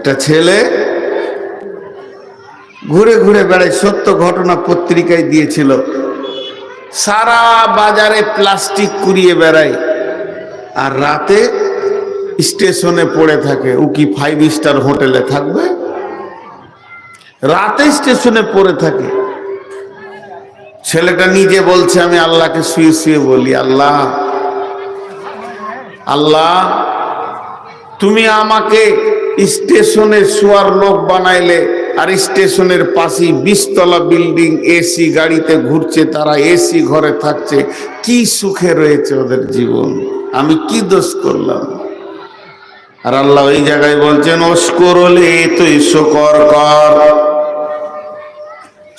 একটা ছেলে ঘুরে ঘুরে বেড়ায়, সত্য ঘটনা পত্রিকায় দিয়েছিল, সারা বাজারে প্লাস্টিক কুড়িয়ে বেড়ায় আর রাতে স্টেশনে পড়ে থাকে। ও কি 5 স্টার হোটেলে থাকবে? রাতে স্টেশনে পড়ে থাকে। ছেলেটা নিজে বলছে, আমি আল্লাহকে শুয়ে শুয়ে বলি, আল্লাহ আল্লাহ, তুমি আমাকে স্টেশনে শোয়ার লোক বানাইলে, আর স্টেশনের পাশে 20 তলা বিল্ডিং, এসি গাড়িতে ঘুরছে, তারা এসি ঘরে থাকছে, কি সুখে রয়েছে ওদের জীবন, আমি কি দোষ করলাম? আর আল্লাহ ওই জায়গায় বলছেন, ওশকুরলি, তুই শুকর কর।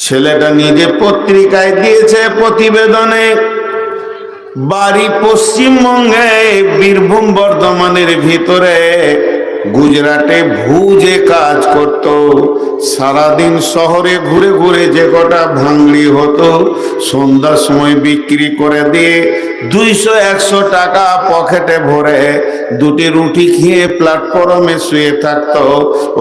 ছেলেটা নিজে পত্রিকায় দিয়েছে প্রতিবেদনে, বাড়ি পশ্চিমবঙ্গে বীরভূম বর্ধমানের ভিতরে, গুজরাটে ভুজে কাজ করত। সারাদিন শহরে ঘুরে ঘুরে যে কটা ভাঙড়ি হতো, সন্ধ্যার সময় বিক্রি করে দিয়ে 200-100 টাকা পকেটে ভরে 2টি রুটি খেয়ে প্ল্যাটফর্মে শুয়ে থাকতো।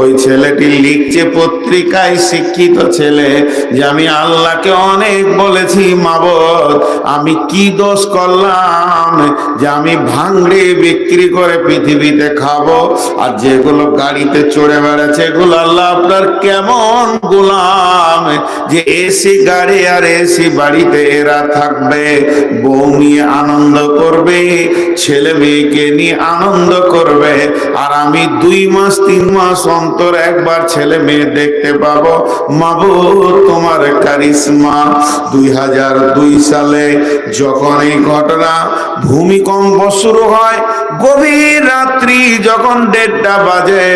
ওই ছেলেটি লিখছে পত্রিকায়, শিক্ষিত ছেলে, যে আমি আল্লাহকে অনেক বলেছি, মাবুদ আমি কি দোষ করলাম যে আমি ভাঙড়ি বিক্রি করে পৃথিবীতে খাবো, আর যেগুলো গাড়িতে চড়ে বেড়াচ্ছে এগুলো আল্লাহ আপনার কেমন গোলাম, যে এসি গাড়ি আর এসি বাড়িতে এরা থাকবে, বউ নিয়ে আনন্দ করবে, ছেলে মেয়েকে নিয়ে আনন্দ করবে, আর আমি 2 মাস 3 মাস অন্তর একবার ছেলে মেয়ে দেখতে পাবো। মাবুদ তোমার কারিশমা। 2002 সালে যখন এই ঘটনা, ভূমিকম্প শুরু হয়, গভীর রাত্রি যখন 1:30 বাজে,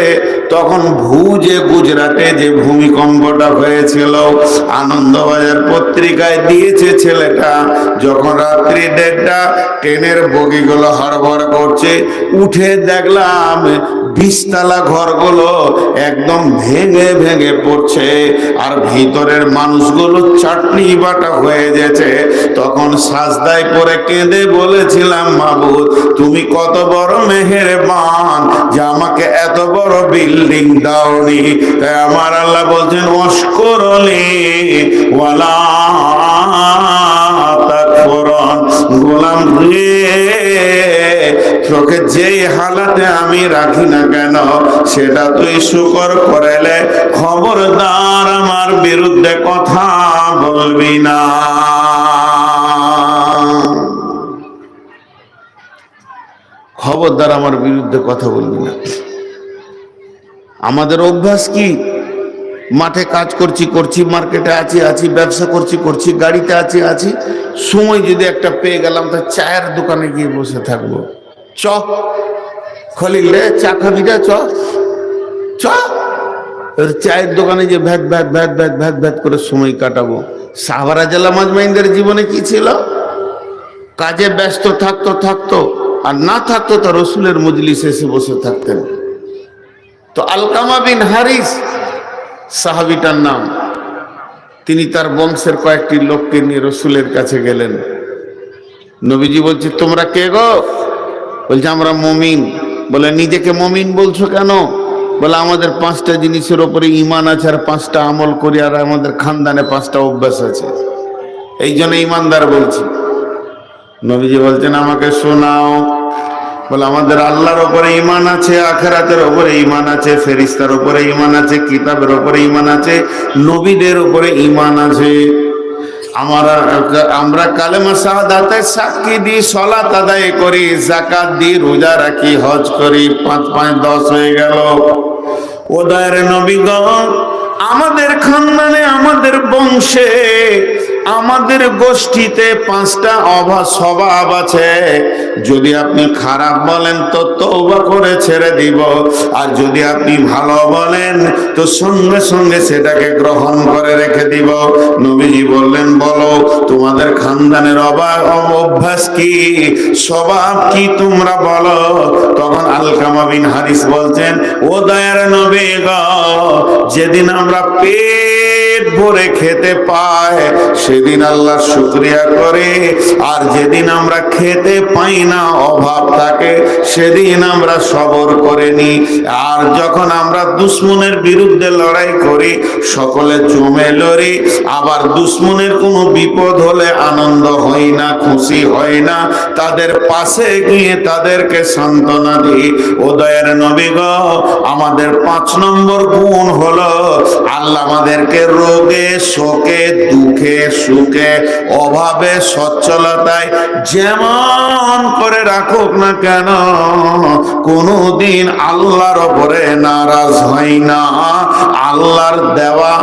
তখন ভুজে গুজরাটে যে ভূমিকম্পটা হয়েছিল, আনন্দবাজার পত্রিকায় দিয়েছে। ছেলেটা যখন রাত্রি 1:30, ট্রেনের বগিগুলো হড়বড় করছে, উঠে দেখলাম 20 তলা ঘরগুলো একদম ভেঙে ভেঙে পড়ছে, আর ভিতরের মানুষগুলো চাটনি বাটা হয়ে গেছে। তখন সাজদায় পড়ে কেঁদে বলেছিলাম, মাবুদ তুমি কত বড় মেহেরবান যে আমাকে এত বড় বিল্ডিং দাওনি। তাই আমার আল্লাহ বলছেন, ওয়াশকুরলি ওয়ালা তাকফুরুন, গোলাম রে, তোকে যেই হালাতে আমি রাখি না কেন সেটা তুই শুকর করেলে, খবরদার আমার বিরুদ্ধে কথা বলবি না। খবরদার আমার বিরুদ্ধে কথা বলবি না। আমাদের অভ্যাস কি, মাঠে কাজ করছি, মার্কেটে আছি, ব্যবসা করছি, গাড়িতে আছি, সময় যদি একটা পেয়ে গেলাম তা চায়ের দোকানে গিয়ে বসে থাকবো। চ খলিল রে, চা খাবি না? চ চায়ের দোকানে যে ভ্যাট ভ্যাট করে সময় কাটাবো। সাহাবারা জালা মাজমাইনদের জীবনে কি ছিল? কাজে ব্যস্ত থাকতো, আর না থাকতো তো রসুলের মজলিসে এসে বসে থাকতেন। তো আলকামা বিন হারিস সাহাবিটার নাম, তিনি তার বংশের কয়েকটি লোককে নিয়ে রসুলের কাছে গেলেন। নবীজি বলছে, তোমরা কে গো? বলছে, আমরা মুমিন। বলে, নিজেকে মুমিন বলছো কেন? বলে, আমাদের 5টা জিনিসের উপরে ঈমান আছে, আর 5টা আমল করি, আর আমাদের খানদানে 5টা অভ্যাস আছে, এই জন্য ঈমানদার বলছি। নবীজি বলছেন, আমাকে শোনাও। বলে, আমাদের আল্লাহর উপরে ঈমান আছে, আখিরাতের উপরে ঈমান আছে, ফেরেশতার উপরে ঈমান আছে, কিতাবের উপরে ঈমান আছে, নবীদের উপরে ঈমান আছে। আমরা কালেমা শাহাদাতের সাক্ষী দিই, সালাত আদায় করি, যাকাত দিই, রোজা রাখি, হজ করি, 5 5 10 হয়ে গেল। ও দয়ার নবীগণ, আমাদের খানদানে, আমাদের বংশে, আমাদের গোষ্ঠীতে 5টা স্বভাব আছে। যদি আপনি খারাপ বলেন তো তওবা করে ছেড়ে দিব, আর যদি আপনি ভালো বলেন তো সঙ্গে সঙ্গে সেটাকে গ্রহণ করে রেখে দিব। নবীজি বললেন, বলো তোমাদের খানদানের অভ্যাস কি, স্বভাব কি, তোমরা বলো। তখন আলকামা বিন হারিস বলছেন, ও দয়ার নবী গো, যেদিন আমরা পেট পেট ভরে খেতে পায় সেদিন আল্লাহর শুকরিয়া করে, আর যেদিন আমরা খেতে পাই না, অভাব থাকে, সেদিন আমরা সবর করে নি। আর যখন আমরা দুশ্মনের বিরুদ্ধে লড়াই করি, সকলে জমে লড়ি, আবার দুশ্মনের কোনো বিপদ হলে আনন্দ হয় না, খুশি হয় না, তাদের পাশে গিয়ে তাদেরকে সান্ত্বনা দিই। ও দয়ার নবী গো, আমাদের 5 নম্বর গুণ হলো আল্লাহ আমাদেরকে রোগে শোকে দুঃখে সুখে অভাবে সচ্ছলতায় যেমন করে রাখুক না কেন, কোনদিন আল্লাহর উপরে নারাজ হয় না। আল্লাহর দেওয়া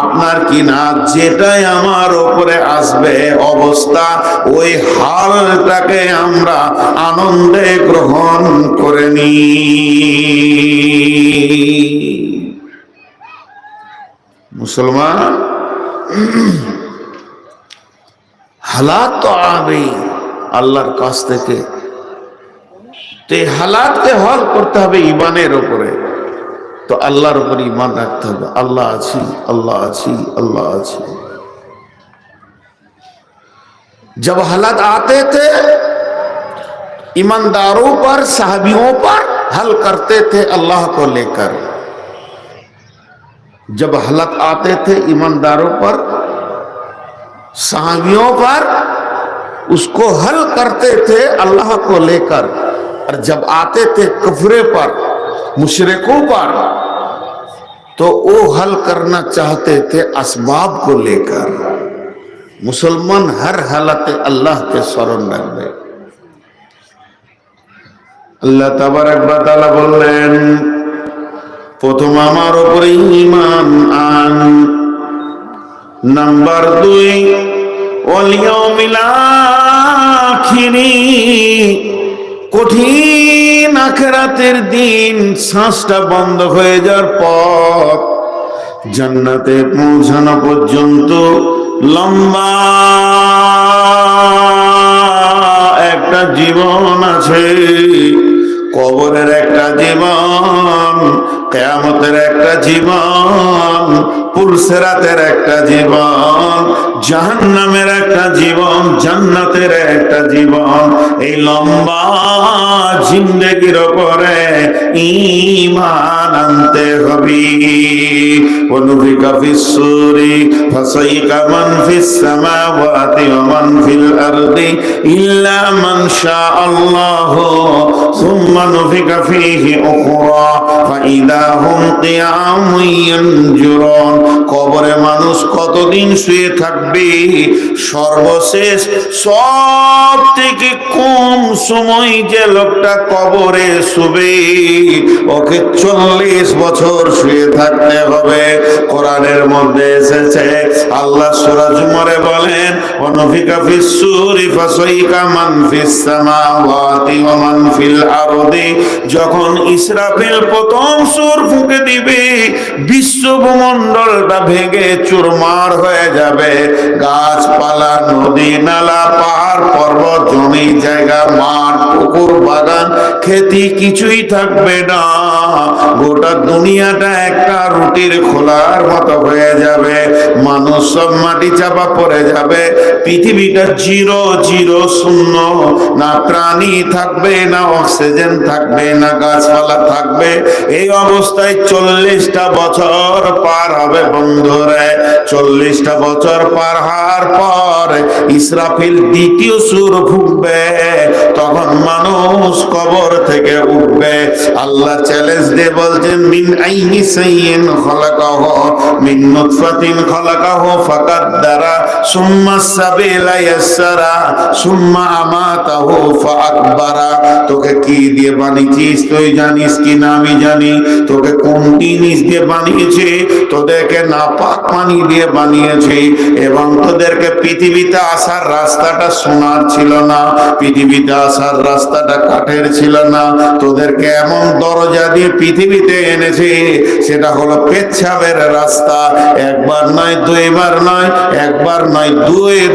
আপনার কিনা যেটাই আমার উপরে আসবে অবস্থা, ওই হালটাকে আমরা আনন্দে গ্রহণ করে নি। মুসলমান, হালাত তো আবেই আল্লাহর কাছ থেকে, তো এই হালাতকে হল করতে হবে ইমানের উপরে। তো আল্লাহর উপর ইমান রাখতে হবে, আল্লাহ আছি, আল্লাহ আছি, আল্লাহ আছি। जब हालात आते थे ईमानदारों पर, साहबियों पर हल करते थे अल्लाह को लेकर। जब हालात आते थे ईमानदारों पर, साहबियों पर, उसको हल करते थे अल्लाह को लेकर। और जब आते थे कुफरे पर, मुशरिकों पर, तो वो हल करना चाहते थे असबाब को लेकर। मुसलमान हर हालते अल्लाह के शरण रखबे। अल्लाह तबारक व तआला बोलेन, प्रथम आमार उपरे ईमान आन, नम्बर 2 ওয়াল ইয়াউমিল আখিরি, কঠিন আখিরাতের দিন শ্বাসটা বন্ধ হয়ে যাওয়ার পর জান্নাতে পৌঁছানো পর্যন্ত লম্বা একটা জীবন আছে। কবরের একটা জীবন, কিয়ামতের একটা জীবন, পুলসিরাতের একটা জীবন, জাহান্নামের একটা জীবন, জান্নাতের একটা জীবন। এই লম্বা জিন্দেগির উপরে ঈমান আনতে হবে। ওয়ানুফিকা ফিস-সূরি ফাসাইকা মান ফিস-সামাওয়াতি ওয়া মান ফিল আরদি ইল্লা মান শাআল্লাহু সুম্মা নুফিকা ফীহি উখরা ফাইদা হুম কিয়ামুন ইয়ানজুরুন। কবরে মানুষ কতদিন শুয়ে থাকবে? সর্বশেষ সব থেকে কম সময় যে লোকটা কবরে শুবে, ওকে 40 বছর শুয়ে থাকতে হবে। কোরআনের মধ্যে এসেছে, আল্লাহ সূরা জুমারে বলেন, ওয়ানুফিকা ফিস-সূরি ফাসাইকা মান ফিস-সামাওয়াতি ওয়া মান ফিল আরদি। যখন ইসরাফিল প্রথম সূর ফুঁকে দিবে, বিশ্বমণ্ডলটা ভেঙে চুরমার হয়ে যাবে। গাছপালা, নদী নালা, পাহাড় পর্বত, জমি জায়গা, মাঠ পুকুর বাগান খেতি কিছুই থাকবে না। গোটা দুনিয়াটা একটা রুটির খোলার মতো হয়ে যাবে। মানুষ সব মাটি চাপা পড়ে যাবে। পৃথিবীটা জিরো জিরো শূন্য, না প্রাণী থাকবে, না অক্সিজেন থাকবে, না গাছপালা থাকবে। এই অবস্থায় 40টা বছর পার হবে বন্ধুরে। 40টা বছর পার হওয়ার পর ইসরাফিল দ্বিতীয় সূর ফুঁকবে। তখন মানুষ কবর থেকে উঠবে। আল্লাহ চ্যালেঞ্জ দিয়ে বলছেন, মিন আইয়ি শাইইন খলাকাহু মিন নুতফাতিন খলাকাহু ফাকাদ্দারা সুম্মা সাবিলা ইয়াসসারা সুম্মা আমাতাহু ফাআকবারা। তোকে কি দিয়ে বানিয়েছিস তুই জানিস কি না? আমি জানি। তোকে কোন জিনিস দিয়ে বানিয়েছে? তোদেরকে নাপাক পানি দিয়ে বানিয়েছে, এবং তোদেরকে পৃথিবীতে আসার রাস্তাটা সোনার ছিল না, পৃথিবীতে আসার রাস্তাটা কাঠের ছিল না। তোদেরকে এমন দরজা দিয়ে পৃথিবীতে এনেছে, সেটা হলো পেচ্ছাবের রাস্তা। একবার নয়, দুইবার নয়, একবার নয়,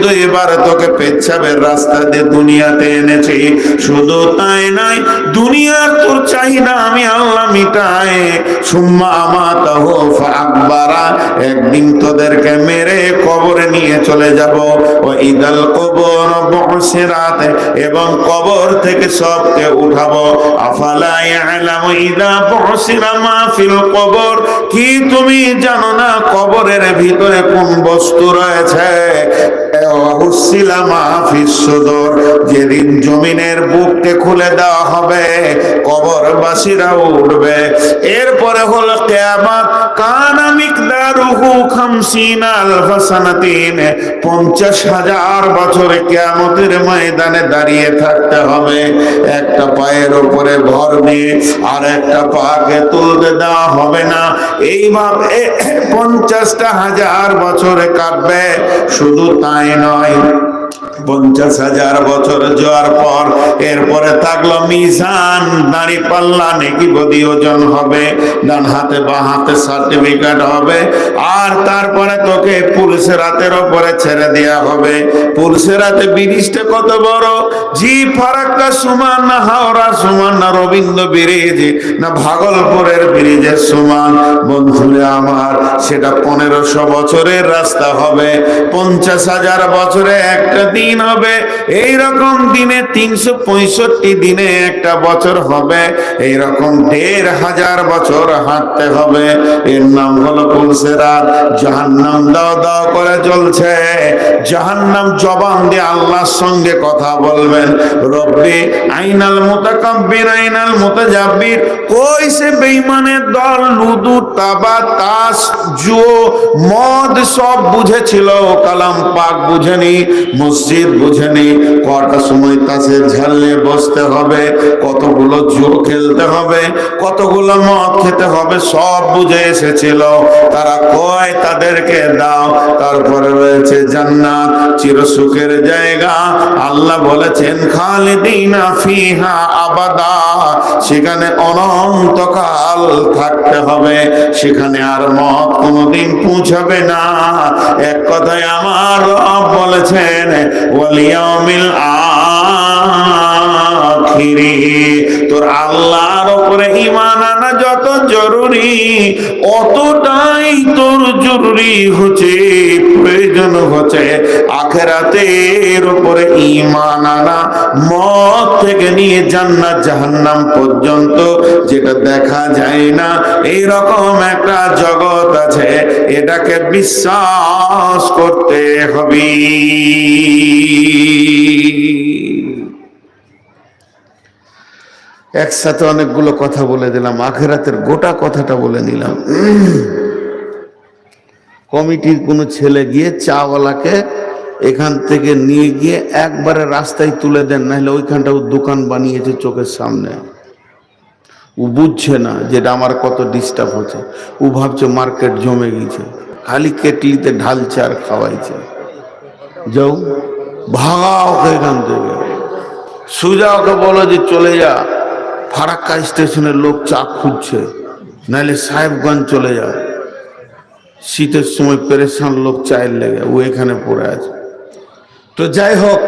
দুইবার তোকে পেচ্ছাবের রাস্তা দিয়ে দুনিয়াতে এনেছে। শুধু তাই নয়, দুনিয়ার তোর চাহিদা আমি আল্লাহ মিটায়, সুম্মা আমাতাহু ফাআকবারা, একদিন তোদেরকে মেরে কবরে নিয়ে চলে যাব। ওয়া ইদাল কবর বুসিরাত, এবং কবর থেকে সবকে উঠাবো। আফালা ইয়ালামু ইদা বুসিরা মা ফিল কবর, কি তুমি জানো না কবরের ভিতরে কোন বস্তু রয়েছে? যেদিন জমিনের বুককে খুলে দেওয়া হবে, কবরবাসীরা উঠবে। এরপরে হল কিয়ামত। কানা মিকদারুহু 50 আলফ সানাতিন, 50,000 বছর কিয়ামতের ময়দানে দাঁড়িয়ে থাকতে হবে। একটা পায়ের উপরে ভর দিয়ে আর একটা পাকে তুলতে দেওয়া হবে না। এইভাবে 50,000 বছরে কাটবে। শুধু তাই নয়, 50,000 বছর যাওয়ার পর এরপরে থাকলো মিজান, দাঁড়ি পাল্লা, নেকি বদি ওজন হবে, ডান হাতে বাঁ হাতে সার্টিফিকেট হবে। আর তারপরে তোকে পুলসিরাতের উপরে ছেড়ে দেয়া হবে। পুলসিরাতে ব্রিজটা কত বড়! জি ফারাক্কা সমান না হাওড়া সমান, না রবীন্দ্র ব্রিজ, না ভাগলপুরের ব্রিজের সমান। বন্ধুরে আমার, সেটা 1500 বছরের রাস্তা হবে। 50,000 বছরে একটা দিন হবে। এইরকম দিনে 365 দিনে একটা বছর হবে। এইরকম 1,500 বছর হাঁটতে হবে। এর নাম হলো পুলসিরাত। জাহান্নাম দাও দাও করে চলছে। জাহান্নাম জবান দিয়ে আল্লাহর সঙ্গে কথা বলবেন, রব্বি আইনাল মুতাকাব্বির আইনাল মুতাজাব্বির। কই সে বেঈমানের দল? লুদু, তাবা, তাস, জুয়ো, মদ সব বুঝেছিল, কালাম পাক বুঝেনি, মসজিদ বুঝেনি। কটা সময় তাসের ঝালে বসতে হবে, কতগুলো জুয়ো খেলতে হবে, কতগুলো মদ খেতে হবে, সব বুঝে এসেছিল। তারা কয় তাদেরকে দাও। তারপরে রয়েছে জান্নাত, চিরসুখের জায়গা। আল্লাহ বলেছেন খালিদিনা ফিহা আবাদা, সেখানে অনন্তকাল থাকতে হবে। সেখানে আর মত কোনোদিন পৌঁছাবে না। এক কথায় আমার রব বলেছেন ওয়ালিয়াউমিল আখিরি, তোর আল্লাহর উপরে ঈমান আনা যত জরুরি, অতটাই তোর জরুরি হচ্ছে, প্রয়োজন হচ্ছে আখিরাতের উপরে ঈমান আনা। মত থেকে নিয়ে জান্নাত জাহান্নাম পর্যন্ত, যেটা দেখা যায় না, এইরকম একটা জগৎ আছে, এটাকে বিশ্বাস করতে হবে। একসাথে অনেকগুলো কথা বলে দিলাম, আখিরাতের গোটা কথাটা বলে নিলাম। কমিটির কোনো ছেলে গিয়ে চাওয়ালাকে এখান থেকে নিয়ে গিয়ে একবারে রাস্তায় তুলে দেন, নাহলে ওইখানটা ও দোকান বানিয়েছে চোখের সামনে। ও বুঝছে না যেটা আমার কত ডিস্টার্ব হচ্ছে। ও ভাবছে মার্কেট জমে গেছে, খালি কেটলিতে ঢালছে আর খাওয়াইছে। যাও ভাগাও এখান থেকে, সুজা ওকে বলো যে চলে যা, ফারাক্কা স্টেশনের লোক চা খুঁজছে, নাহলে সাহেবগঞ্জ চলে যা। শীতের সময় পেরেশান লোক চায়ের লেগে, ও এখানে পড়ে আছে। তো যাই হোক,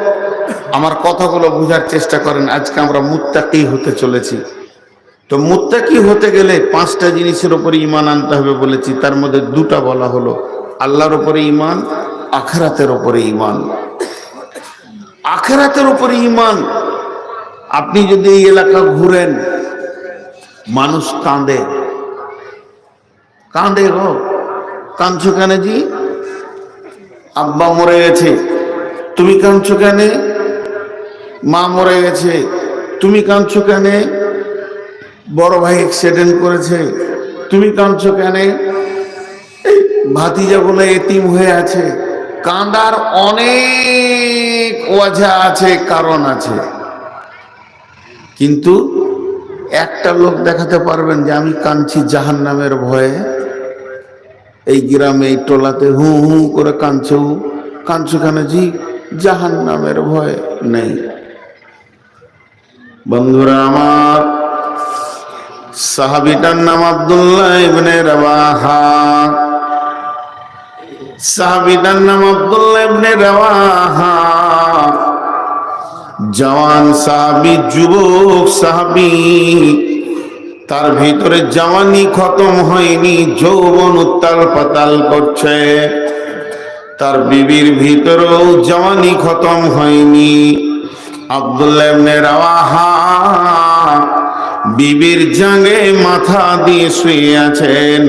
আমার কথাগুলো বোঝার চেষ্টা করেন। আজকে আমরা মুত্তাকি হতে চলেছি। তো মুত্তাকি হতে গেলে 5টা জিনিসের উপরে ঈমান আনতে হবে বলেছি। তার মধ্যে 2টা বলা হলো, আল্লাহর উপরে ঈমান, আখিরাতের উপরে ঈমান। আখিরাতের উপরে ঈমান। আপনি যদি এই এলাকা ঘুরেন, মানুষ কাঁদে, কাঁদে গো। কাঁদছো কেন জি? আব্বা মরে গেছে, তুমি কাঁদছো কেন? মা মরে গেছে, তুমি কাঁদছো কেন? বড় ভাই অ্যাক্সিডেন্ট করেছে, তুমি কাঁদছো কেন? ভাতিজা বলে এতিম হয়ে আছে। কাঁদার অনেক ওয়াজা আছে, কারণ আছে, কিন্তু একটা লোক দেখাতে পারবেন যে আমি কাঁদছি জাহান্নামের ভয়ে? এই গ্রামে, এই টোলাতে হু হু করে কাঁদছো, কাঁদছো কেন জি? জাহান্নামের ভয় নেই। বন্ধুরা আমার, সাহাবীটার নাম আব্দুল্লাহ ইবনে রাওয়াহা। সাহাবীটার নাম আব্দুল্লাহ ইবনে রাওয়াহা। জওয়ান সাহাবী, যুবক সাহাবী, তার ভিতরে জওয়ানি খতম হয়নি, যৌবন উত্তাল পাতাল করছে। তার বিবির ভিতরেও জওয়ানি খতম হয়নি। আব্দুল্লাহ ইবনে রাওয়াহা বিবির জাঙ্গে মাথা দিয়ে শুয়ে আছেন।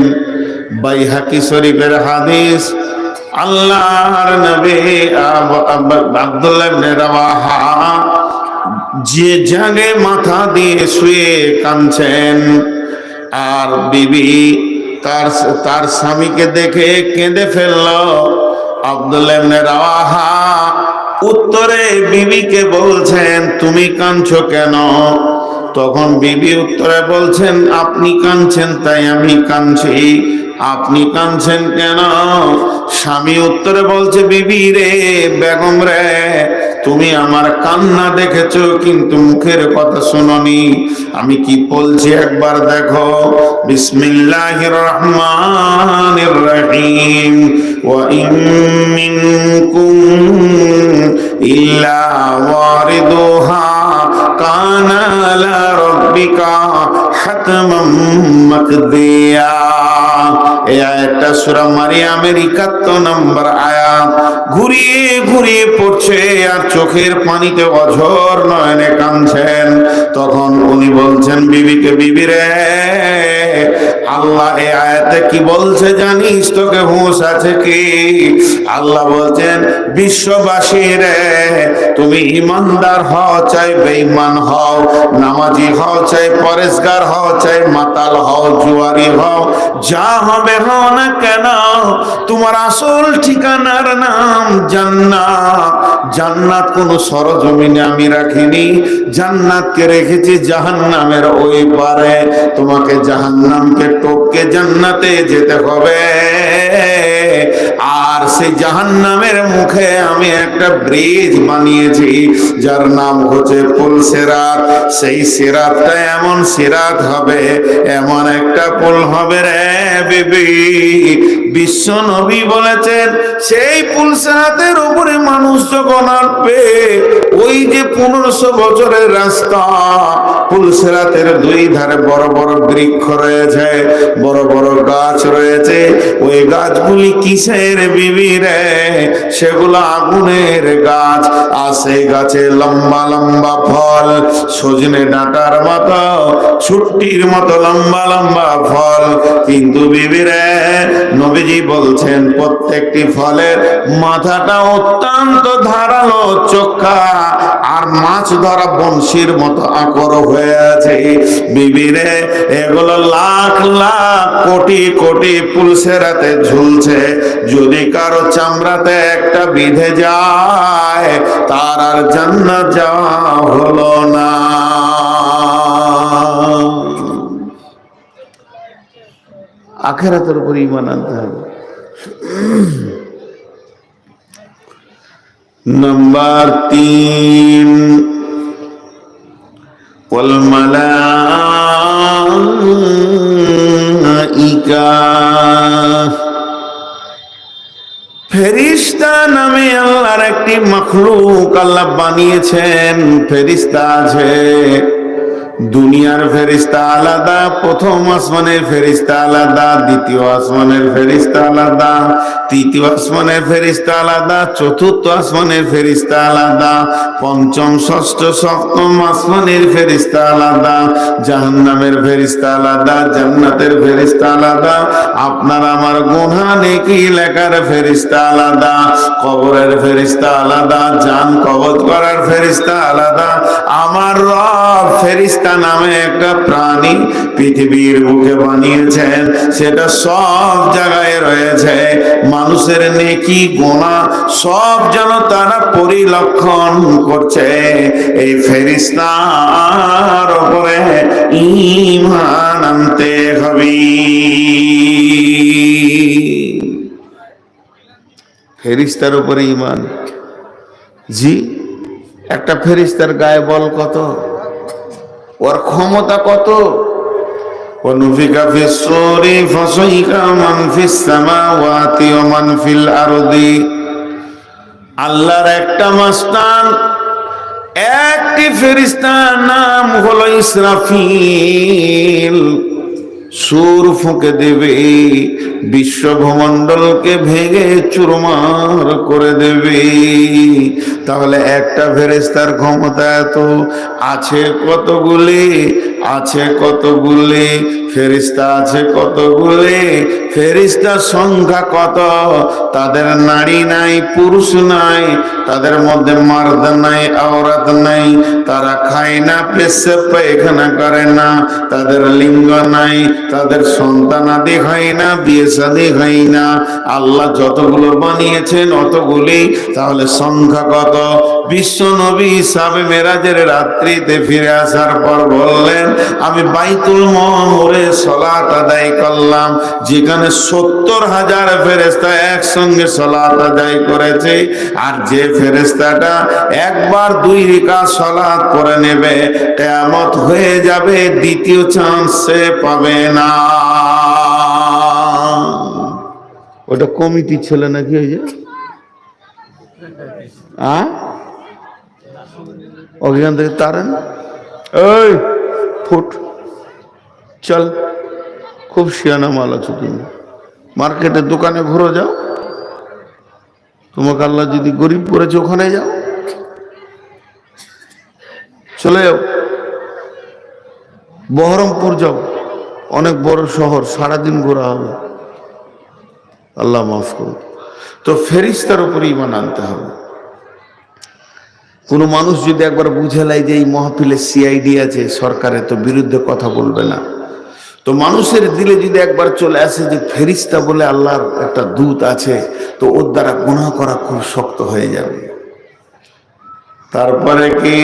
বাইহাকি শরীফের হাদিস, আল্লাহর নবী আব্দুল্লাহ ইবনে রাওয়াহা যে জাঙ্গে মাথা দিয়ে শুয়ে কাঁদছেন, আর বিবি তার স্বামীকে দেখে কেঁদে ফেলল। আব্দুল্লাহ ইবনে রাওয়াহা উত্তরে বিবিকে বলছেন, তুমি কাঁদছো কেন? তখন বিবি উত্তরে বলছেন, আপনি কাঁদছেন তাই আমি কাঁদছি। আপনি কাঁদছেন কেন? স্বামী উত্তরে বলছে, বিবি রে, বেগম রে, তুমি আমার কান্না দেখেছো কিন্তু মুখের কথা শুনোনি। আমি কি বলছি একবার দেখো। বিসমিল্লাহির রহমানির রহিম। ওয়া ইন মিনকুম ইল্লা ওয়ারিদুহা কানা আলা রাব্বিকা হাতমান মাকদিয়া। এই আয়াতটা সূরা মারিয়ামের ৭১ নম্বর আয়াত। ঘুরিয়ে ঘুরিয়ে পড়ছে আর চোখের পানিতে অঝর নয়নে কাঁদছেন। তখন উনি বলছেন বিবিকে, বিবি রে, আল্লাহ এই আয়াতে কি বলছে জানিস? তোকে হুঁশ আছে কি? আল্লাহ বলছেন, বিশ্ববাসী রে, তুমি ইমানদার হও চাই বেঈমান হও, নামাজি হও চাই পরেশগার হও চাই মাতাল হও জুয়ারি হও, যা হবে হও না কেন, তোমার আসল ঠিকানার নাম জান্নাত। জান্নাত কোন সরজমিনে আমি রাখিনি, জান্নাতকে রেখেছি জাহান্নামের ওই পারে। তোমাকে জাহান্নামকে টপকে জান্নাতে যেতে হবে। আর সেই জাহান্নামের মুখে আমি একটা ব্রিজ বানিয়েছি যার নাম হচ্ছে পুল সিরাত। সেই সিরাতটা এমন সিরাত হবে, এমন একটা পুল হবে রে বিবি, বিশ্ব নবী বলেছেন সেই পুল সিরাতের উপরে মানুষ যখন আসবে, ওই যে 1500 বছরের রাস্তা, পুল সিরাতের দুই ধারে বড় বড় বৃক্ষ রয়েছে, বড় বড় গাছ রয়েছে। ওই গাছগুলি কিসের বিবি রে? সেগুলো আগুনের গাছ। আর সেই গাছে লম্বা লম্বা ফল, সজনে ডাঁটার মতো, ছুটির মতো লম্বা লম্বা ফল। কিন্তু বিবি রে, নবীজি বলছেন প্রত্যেকটি ফলের মাথাটা অত্যন্ত ধারালো, চোখা, আর মাছ ধরা বংশীর মতো আকর হয়ে আছে। বিবি রে, এগুলো লাখ লাখ কোটি কোটি পুলসেরাতে ঝুলছে। যদি কারো চামড়াতে একটা বিধে যায়, তার আর জান্নাত যাওয়া হলো না। আখিরাতের উপর ঈমান আনতে হবে। নাম্বার 3, ওয়াল মালাইকা। ফেরেশতা নামে আল্লাহর একটি মাখলুক আল্লাহ বানিয়েছেন। ফেরেশতা আছে, দুনিয়ার ফেরেশতা আলাদা, প্রথম আসমানের ফেরেশতা আলাদা, দ্বিতীয় আসমানের ফেরেশতা আলাদা, তৃতীয় আসমানের ফেরেশতা আলাদা, চতুর্থ আসমানের ফেরেশতা আলাদা, পঞ্চম ষষ্ঠ সপ্তম আসমানের ফেরেশতা আলাদা, জাহান্নামের ফেরেশতা আলাদা, জান্নাতের ফেরেশতা আলাদা, আপনার আমার গুনাহ নেকি লেখার ফেরেশতা আলাদা, কবরের ফেরেশতা আলাদা, জান কবজ করার ফেরেশতা আলাদা। আমার রব ফেরেশতা নামে একটা প্রাণী পৃথিবীর বুকে বানিয়েছেন, সেটা সব জায়গায় রয়েছে। মানুষের নেকি গুনাহ সব যেন তারা পরিলক্ষণ করছে। এই ফেরেশতার উপরে ঈমান আনতে হবে। ফেরেশতার উপরে ঈমান, জি, একটা ফেরেশতার গায়ে বল কত, ওর ক্ষমতা কত। ওয়ানুফিকা ফিস সূরি ফাসাইকা মান ফিস সামাওয়াতি ওয়া মান ফিল আরদি। আল্লাহর একটা মাস্তান একটি ফেরেশতার নাম হলো ইসরাফিল। সুর ফুঁকে দেবে, বিশ্বভূমণ্ডলকে ভেঙে চুরমার করে দেবে। তাহলে একটা ফেরেশতার ক্ষমতা এত, আছে কতগুলি? আছে কতগুলি ফেরেশতা? আছে কতগুলি ফেরেশতার সংখ্যা কত? তাদের নারী নাই, পুরুষ নাই, তাদের মধ্যে মার্দ নাই, আওরাত নাই, তারা খায় না, পেশাব পায়খানা করে না, তাদের লিঙ্গ নাই, তাদের সন্তানাদি হয় না, বিয়ে শাদী হয় না। আল্লাহ যতগুলো বানিয়েছেন অতগুলি। তাহলে সংখ্যা কত? বিশ্ব নবী সাবে মেরাজের রাত্রিতে ফিরে আসার পর বললেন, আমি বাইতুল মামুরে সালাত আদায় করলাম, যেখানে 70,000 ফেরেশতা একসঙ্গে সালাত আদায় করেছে। আর যে ফেরেশতাটা একবার 2 রাকাত সালাত পড়ে নেবে, কিয়ামত হয়ে যাবে, দ্বিতীয় চান্স সে পাবে না। ওটা কমিটি ছিল নাকি? ওই যে ওখান থেকে তারেন, ওই ফুট চল, খুব শিয়ানা মাল আছো তুমি, মার্কেটের দোকানে ঘুরে যাও, তোমাকে আল্লাহ যদি গরিব করেছে ওখানে যাও, চলে যাও, বহরমপুর যাও, অনেক বড় শহর, সারাদিন ঘোরা হবে। আল্লাহ মাফ করুন। তো ফেরেশতার উপর ঈমান আনতে হবে। কোনো মানুষ যদি একবার বুঝে লাই যে এই মাহফিলে সিআইডি আছে, সরকারের তো বিরুদ্ধে কথা বলবে না, তো মানুষের দিলে যদি একবার চলে আসে যে ফেরেশতা বলে আল্লাহর একটা দূত আছে, তো ওর দ্বারা গুনাহ করা খুব শক্ত হয়ে যাবে। তারপরে কি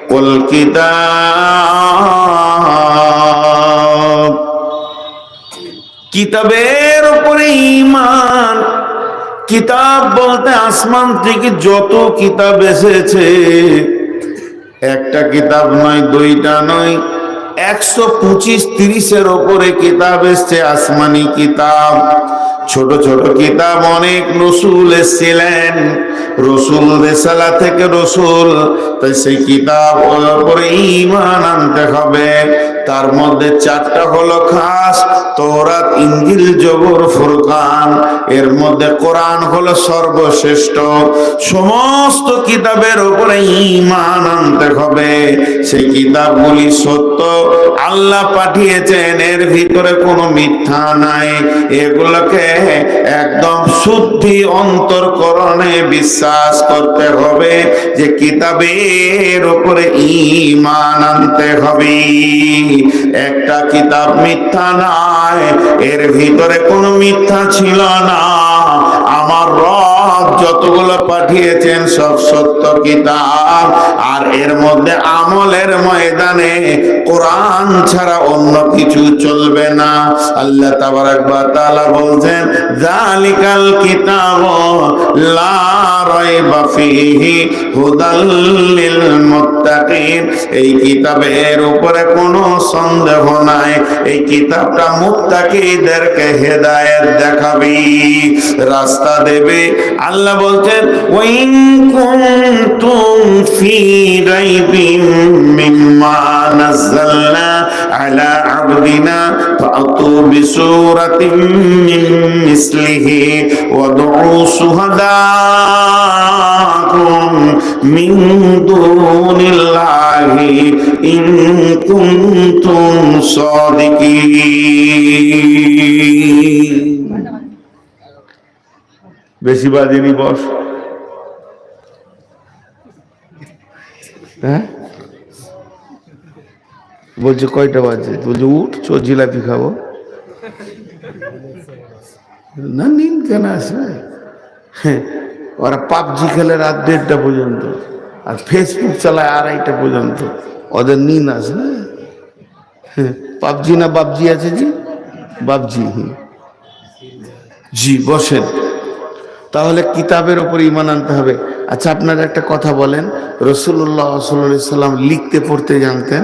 কুল কিতাব, কিতাবের উপরে ঈমান। কিতাব বলতে আসমান থেকে যত কিতাব এসেছে, একটা কিতাব নয়, 2টা নয়, 125-30-এর ওপরে কিতাব এসছে, আসমানি কিতাব। ছোট ছোট কিতাব অনেক রসুল এসেছিলেন, রসুল রেসালা থেকে রসুল, তাই সেই কিতাব উপরে ঈমান আনতে হবে। তার মধ্যে 4টা হলো খাস, তওরাত, ইনজিল, জবুর, ফুরকান। এর মধ্যে কোরআন হলো সর্বশ্রেষ্ঠ। সমস্ত কিতাবের উপরে ঈমান আনতে হবে। সেই কিতাবগুলি সত্য, আল্লাহ পাঠিয়েছেন, এর ভিতরে কোনো মিথ্যা নাই। এগুলোকে একদম শুদ্ধি অন্তরকরণে বিশ্বাস করতে হবে যে কিতাবের উপরে ঈমান আনতে হবে। একটা কিতাব মিথ্যা নয়, এর ভিতরে কোনো মিথ্যা ছিল না। আমার রব যতগুলো পাঠিয়েছেন সব সত্য কিতাব। আর এর মধ্যে আমলের ময়দানে কোরআন ছাড়া অন্য কিছু চলবে না। আল্লাহ তাবারাক ওয়া তাআলা বলছেন, যালিকাল কিতাবু লা রাইবা ফীহি হুদাল লিল মুত্তাকিন। এই কিতাবের উপরে কোনো সন্দেহ নাই, এই কিতাবটা মুত্তাকিদেরকে হেদায়েত দেখাবে, রাস্তা দেবে। আল্লাহ বলছেন, ওয়াইন কুনতুম ফি রাইবিন মিম্মা নাযালনা আলা আবদিনা ফাতু বিসূরাতিন মিন মিসলিহি ওয়াদউ শুহাদাকুম মিন দুনিল্লাহি ইন কুনতুম সাদিকিন। বেশি বাজিনি বস, হ্যাঁ বলছে কয়টা বাজে? বলছে উঠ, জিলাপি খাবো না। নিন কেন আসবে? হ্যাঁ, ওরা পাবজি খেলে রাত 1:30টা পর্যন্ত, আর ফেসবুক চালায় 2:30টা পর্যন্ত। ওদের নিন আসবে। হ্যাঁ, পাবজি না বাবজি আছে জি, বাবজি। জি বসেন। তাহলে কিতাবের উপর ঈমান আনতে হবে। আচ্ছা, আপনারা একটা কথা বলেন, রাসূলুল্লাহ সাল্লাল্লাহু আলাইহি সাল্লাম লিখতে পড়তে জানতেন?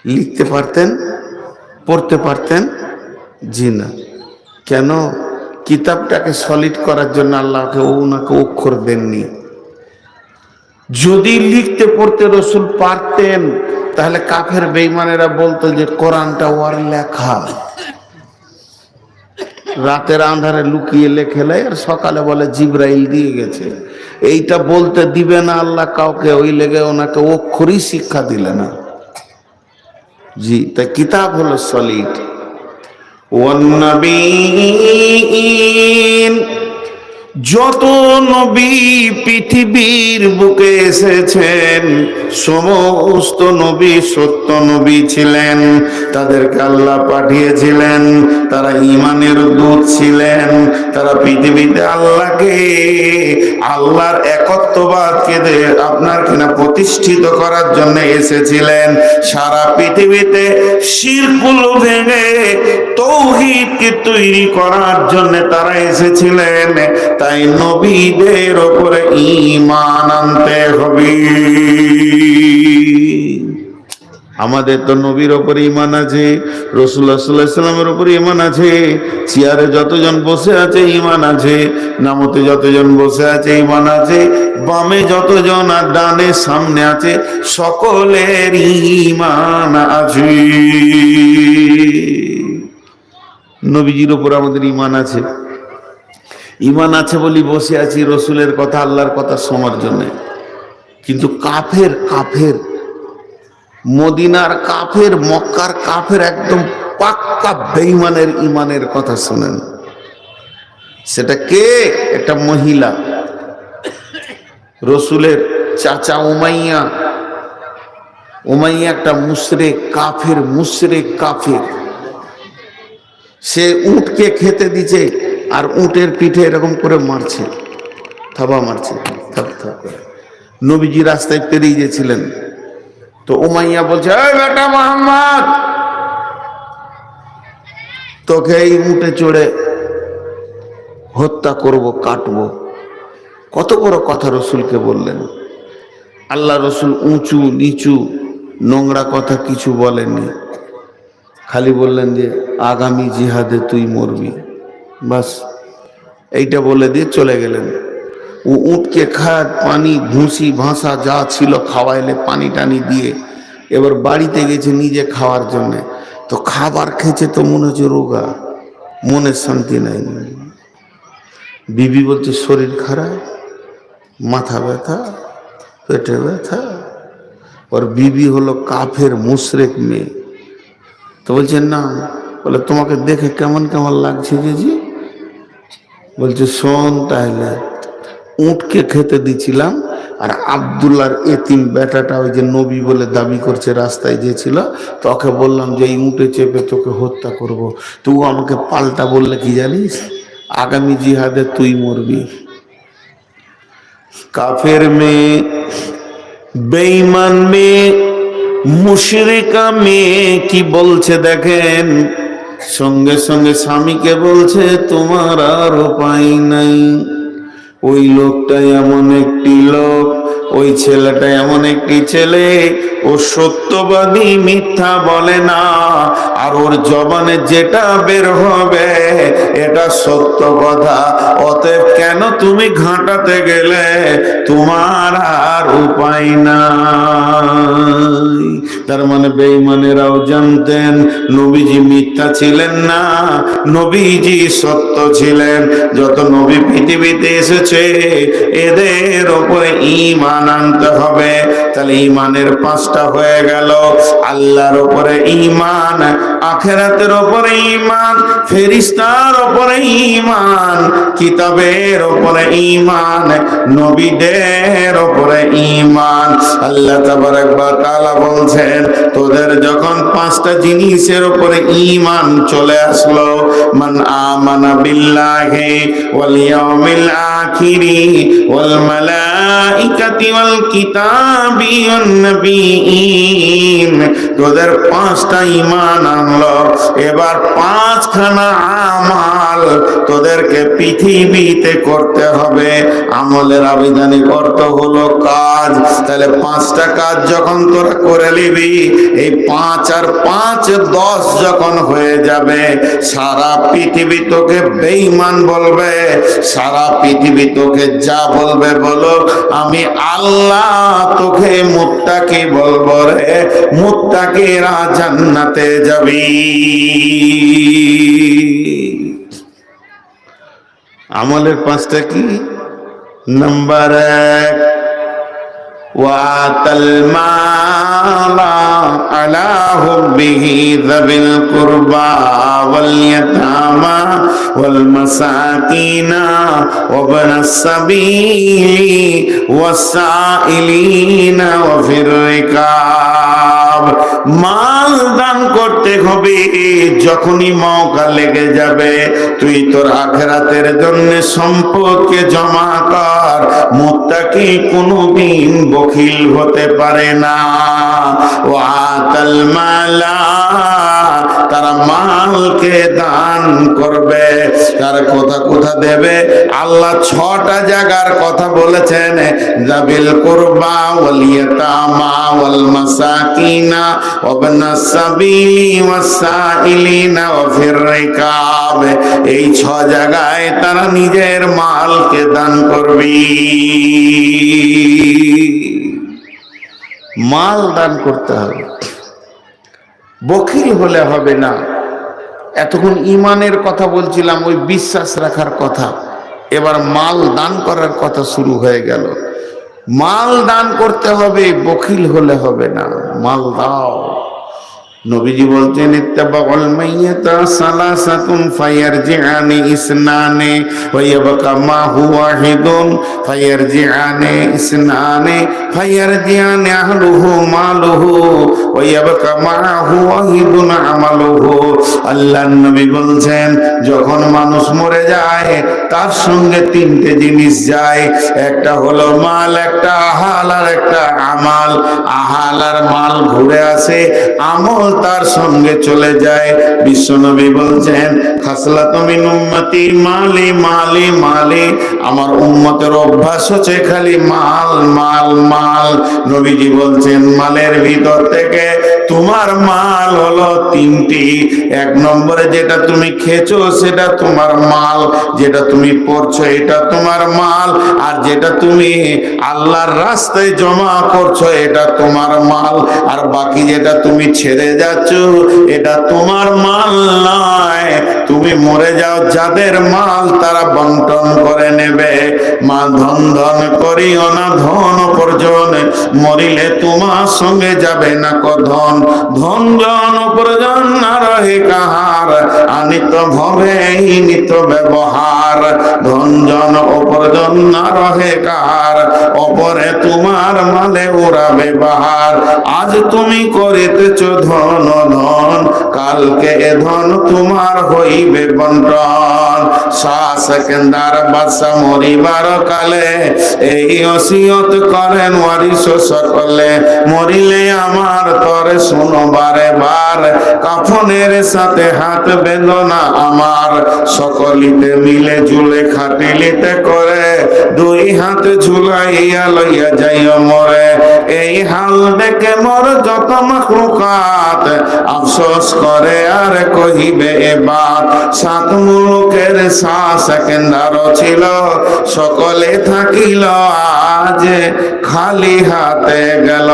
লিখতে পারতেন? পড়তে পারতেন? জি না। কেন? কিতাবটাকে সলিড করার জন্য আল্লাহকে ওনাকে অক্ষর দেননি। যদি লিখতে পড়তে রসুল পারতেন তাহলে কাফের বেঈমানেরা বলতো যে কোরআনটা ওর লেখা, রাতের আঁধারে লুকিয়ে লেখে লাই আর সকালে বলে জিবরাইল দিয়ে গেছে। এইটা বলতে দিবে না আল্লাহ কাউকে, ওই লেগে ওনাকে অক্ষরই শিক্ষা দিলে না। জি, তাই কিতাব হলো সলিড। ওয়ান নবীন, যত নবী পৃথিবীর বুকে এসেছেন সমস্ত নবী সত্য নবী ছিলেন, তাদেরকে আল্লাহ পাঠিয়েছিলেন, তারা ঈমানের দূত ছিলেন, তারা পৃথিবীতে আল্লাহকে, আল্লাহর একত্ববাদকে আপনার কিনা প্রতিষ্ঠিত করার জন্য এসেছিলেন। সারা পৃথিবীতে শিরকুল ভেঙে তাওহীদকে তৈরি করার জন্য তারা এসেছিলেন। তাই নবীদের উপরে ঈমান আনতে হবে। আমাদের তো নবীর উপরে ঈমান আছে, রাসূলুল্লাহ সাল্লাল্লাহু আলাইহি সাল্লামের উপরে ঈমান আছে, চেয়ারে যতজন বসে আছে ঈমান আছে, নামতে যতজন বসে আছে ঈমান আছে, বামে যতজন আর ডানে সামনে আছে সকলের ঈমান আছে। নবীজির উপর আমাদের ঈমান আছে। ঈমান আছে বলি বসে আছি রসুলের কথা আল্লাহর কথা শোনার জন্য। কিন্তু কাফের মদিনার কাফের, মক্কার কাফের একদম পাক্কা বেঈমানের ঈমানের কথা শুনেন। সেটা কে? একটা মহিলা, রসুলের চাচা উমাইয়া একটা মুশরিক কাফের। সে উটকে খেতে দিছে আর উটের পিঠে এরকম করে মারছে, থাবা মারছে, থাপ থাপ করে। নবীজি রাস্তায় পেরিয়ে গেছিলেন, তো উমাইয়া বলছে, এই বেটা মুহাম্মদ, তোকে এই উটে চড়ে হত্যা করব, কাটবো। কত বড় কথা রসুলকে বললেন। আল্লাহ রসুল উঁচু নিচু নোংরা কথা কিছু বলেননি, খালি বললেন যে আগামী জিহাদে তুই মরবি, বাস এইটা বলে দিয়ে চলে গেলেন। ও উটকে খাট পানি ভুসি ভাষা যা ছিল খাওয়াইলে পানি টানি দিয়ে এবার বাড়িতে গেছে নিজে খাওয়ার জন্যে। তো খাবার খেয়েছে তো মনে হচ্ছে রোগা, মনের শান্তি নাই। বিবি বলছে শরীর খারাপ, মাথা ব্যথা, পেটে ব্যথা। ওর বিবি হলো কাফের মুশরিক মেয়ে। তো বলছেন না, বলে তোমাকে দেখে কেমন কেমন লাগছে জি। বলছে শোন, তাহলে উটকে খেতে দিছিলাম আর আব্দুল্লাহর এতিম বেটাটা ওই যে নবী বলে দাবি করছে রাস্তায় যে ছিল, তোকে বললাম যে এই উটে চেপে তোকে হত্যা করব। তুই আমাকে পাল্টা বললে কি জানিস, আগামী জিহাদে তুই মরবি। কাফের মেয়ে, বেঈমান মেয়ে, মুশরিকা মেয়ে কি বলছে দেখেন। সঙ্গে সঙ্গে স্বামীকে বলছে তোমার আর উপায় নাই। ওই লোকটা এমন একটি লোক, ওই ছেলেটা এমন একটি ছেলে, ও সত্যবাদী, মিথ্যা বলে না, আর ওর জবানে যেটা বের হবে এটা সত্য কথা। অতএব কেন তুমি ঘাঁটাতে গেলে, তোমার আর উপায় নাই। তার মানে বেঈমানেরাও জানতেন নবীজি মিথ্যা ছিলেন না, নবীজি সত্য ছিলেন। যত নবী পৃথিবীতে এসেছে এদের উপরে ঈমান আনতে হবে। তাহলে ঈমানের পাঁচটা হয়ে গেল। আল্লাহর উপরে ঈমান, আখিরাতের উপরে ঈমান, ফেরেশতার উপরে ঈমান, কিতাবের উপরে ঈমান, নবীদের উপরে ঈমান। আল্লাহ তাবারক ওয়া তাআলা বলছেন তোদের যখন পাঁচটা জিনিসের উপরে ঈমান চলে আসলো, মান আমানা বিল্লাহি ওয়াল ইয়াউমিল আখিরি ওয়াল মালাইকাতি ওয়াল কিতাবি ওয়ান নবিয়্যিন, তোদের পাঁচটা ঈমান জানলো এবার 5খানা আমাল তোদেরকে পৃথিবীতে করতে হবে। আমলের আবিধানিক অর্থ হলো কাজ। তাহলে 5টা কাজ যখন তোরা করে নিবি, এই 5 আর 5 10 যখন হয়ে যাবে, সারা পৃথিবী তোকে বেঈমান বলবে, সারা পৃথিবী তোকে যা বলবে বলো, আমি আল্লাহ তোকে মুত্তাকি বলবো রে, মুত্তাকিরা জান্নাতে যাবি। আমলের 5টা কি? নাম্বার 1, ওয়াতাল মালা আলা হুব্বিহি যাবিল কুরবা ওয়াল ইয়াতামা ওয়াল মাসাকিনা ওয়া ইবনাস সাবিলি ওয়াস সাইলিনা ওয়া ফির রিকাব। মাল দান করতে হবে। যখনই মওকা লেগে যাবে তুই তোর আখিরাতের জন্য সম্পদকে জমা কর। মুত্তাকি কোনদিন বখিল হতে পারে না। ওয়াতাল মালা, তারা মালকে দান করবে। তার কোথা দেবে? আল্লাহ 6টা জায়গার কথা বলেছেন। যাবিল কুরবা ওয়াল ইয়াতামা ওয়াল মাসাকিনা ওয়া ইবনাস সাবিলি ওয়াস সাইলিনা ওয়া ফির রিকাব। এই 6 জায়গায় তারা নিজের মালকে দান করবি। মাল দান করতে হবে, বখিল হলে হবে না। এতক্ষণ ঈমানের কথা বলছিলাম, ওই বিশ্বাস রাখার কথা, এবার মাল দান করার কথা শুরু হয়ে গেল। মাল দান করতে হবে, বখিল হলে হবে না। মাল দাও। নবীজি বলছেন ইত্তাবাউল মাইয়াতা সালাসাতুন ফায়ারজিআনি ইসনানে ওয়া ইয়াবকা মা হুয়া ওয়াহিদুন ফায়ারজিআনি ইসনানে ফায়ারজিআনি আহলুহু মালুহু ওয়া ইয়াবকা মা হুয়া ওয়াহিদুন আমালুহু। আল্লাহর নবী বলছেন যখন মানুষ মরে যায় তার সঙ্গে 3টে জিনিস যায়। একটা হলো মাল, একটা আহাল আর একটা আমাল। আহাল আর মাল ঘুরে আসে, আমল তার সঙ্গে চলে যায়। বিশ্বনবী বলছেন খাসলাতু মিন উম্মতি মালি মালি মালি, আমার উম্মতের অভ্যাস হচ্ছে খালি মাল মাল মাল। নবীজি বলছেন মালের ভিতর থেকে তোমার মাল হলো 3টি। 1 নম্বরে যেটা তুমি খেছো সেটা তোমার মাল, যেটা তুমি পড়ছো এটা তোমার মাল, আর যেটা তুমি আল্লাহর রাস্তায় জমা করছো এটা তোমার মাল, আর বাকি যেটা তুমি ছেড়ে যাচ্ছ এটা তোমার মাল নয়। তুমি মরে যাও, যাদের মাল তারা বন্টন করে নেবে। মাল ধন ধন করিও না, ধন উপার্জন, মরিলে তোমার সঙ্গে যাবে না ধন। ধন জন উপার্জন না রহে কাহার, আনিত ভবে নিত ব্যবহার। ধন জন উপার্জন না রহে কাহার, অপরে তোমার মালে উড়াবে বাহার। আজ তুমি করিতেছ ধন ধন, কালকে এ ধন তোমার হইবে বন্টন। সেকেন্দার বাদশা মরিবার কালে এই ওসিয়ত করেন ওয়ারিস সকলে, মরিলে আমার তরে শুনো বারে বার, কাফনের সাথে হাত বেদনা আমার, সকলিতে মিলে ঝুলে খাটিলিতে করে, 2 হাত ঝুলাইয়া লইয়া যাইও মরে। এই হাল দেখে মোর যত মাখলুকাত, আফসোস করে আর কহিবে এ বাত। 7 মুলুকের সেকেন্দার ছিল, সকলে থাকিল আজ খালি হাতে গেল।